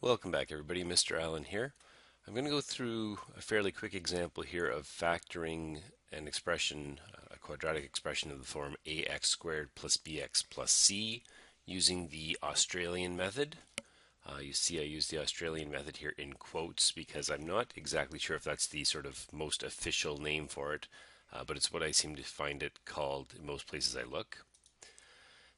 Welcome back everybody, Mr. Allen here. I'm going to go through a fairly quick example here of factoring an expression, a quadratic expression of the form ax squared plus bx plus c using the Australian method. You see I use the Australian method here in quotes because I'm not exactly sure if that's the sort of most official name for it, but it's what I seem to find it called in most places I look.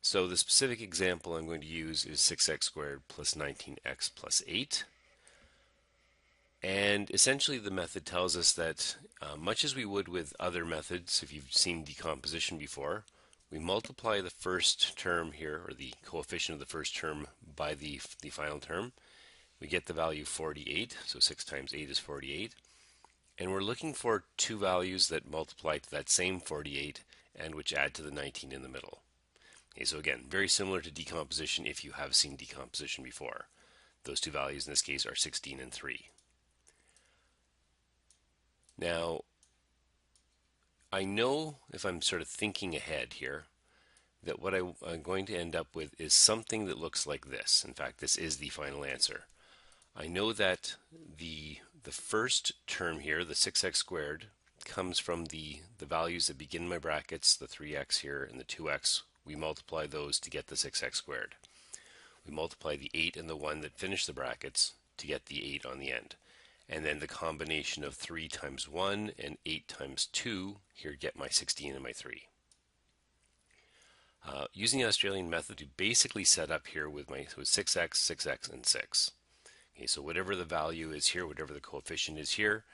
So the specific example I'm going to use is 6x squared plus 19x plus 8. And essentially the method tells us that much as we would with other methods, if you've seen decomposition before, we multiply the first term here, or the coefficient of the first term, by the final term. We get the value 48, so 6 times 8 is 48. And we're looking for two values that multiply to that same 48 and which add to the 19 in the middle. Okay, so again, very similar to decomposition if you have seen decomposition before. Those two values in this case are 16 and 3. Now, I know if I'm sort of thinking ahead here that what I'm going to end up with is something that looks like this. In fact, this is the final answer. I know that the first term here, the 6x squared, comes from the values that begin my brackets, the 3x here and the 2x. We multiply those to get the 6x squared. We multiply the 8 and the 1 that finish the brackets to get the 8 on the end. And then the combination of 3 times 1 and 8 times 2 here get my 16 and my 3. Using the Australian method, we basically set up here with 6x, 6x, and 6. Okay, so whatever the value is here, whatever the coefficient is here,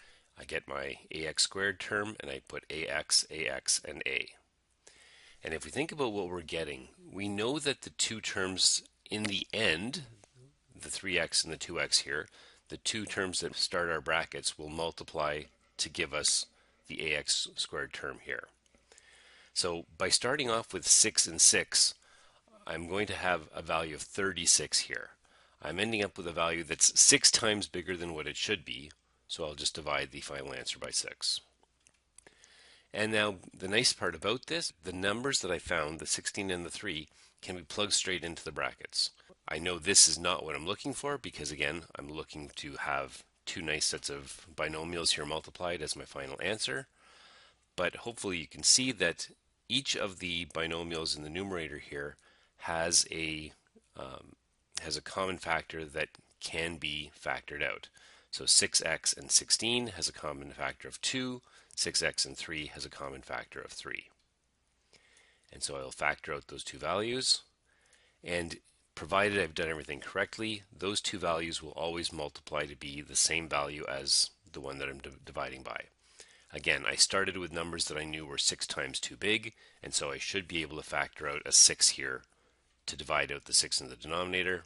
I get my ax squared term and I put ax, and a. And if we think about what we're getting, we know that the two terms in the end, the 3x and the 2x here, the two terms that start our brackets will multiply to give us the ax squared term here. So by starting off with 6 and 6, I'm going to have a value of 36 here. I'm ending up with a value that's 6 times bigger than what it should be, so I'll just divide the final answer by 6. And now the nice part about this, the numbers that I found, the 16 and the 3, can be plugged straight into the brackets. I know this is not what I'm looking for because again, I'm looking to have two nice sets of binomials here multiplied as my final answer. But hopefully you can see that each of the binomials in the numerator here has a common factor that can be factored out. So 6x and 16 has a common factor of 2, 6x and 3 has a common factor of 3. And so I'll factor out those two values, and provided I've done everything correctly, those two values will always multiply to be the same value as the one that I'm dividing by. Again, I started with numbers that I knew were 6 times too big, and so I should be able to factor out a 6 here to divide out the 6 in the denominator.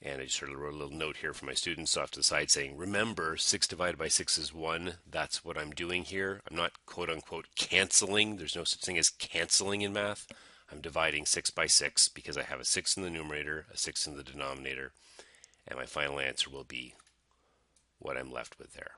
And I just sort of wrote a little note here for my students off to the side saying, remember, 6 divided by 6 is 1. That's what I'm doing here. I'm not quote-unquote canceling. There's no such thing as canceling in math. I'm dividing 6 by 6 because I have a 6 in the numerator, a 6 in the denominator, and my final answer will be what I'm left with there.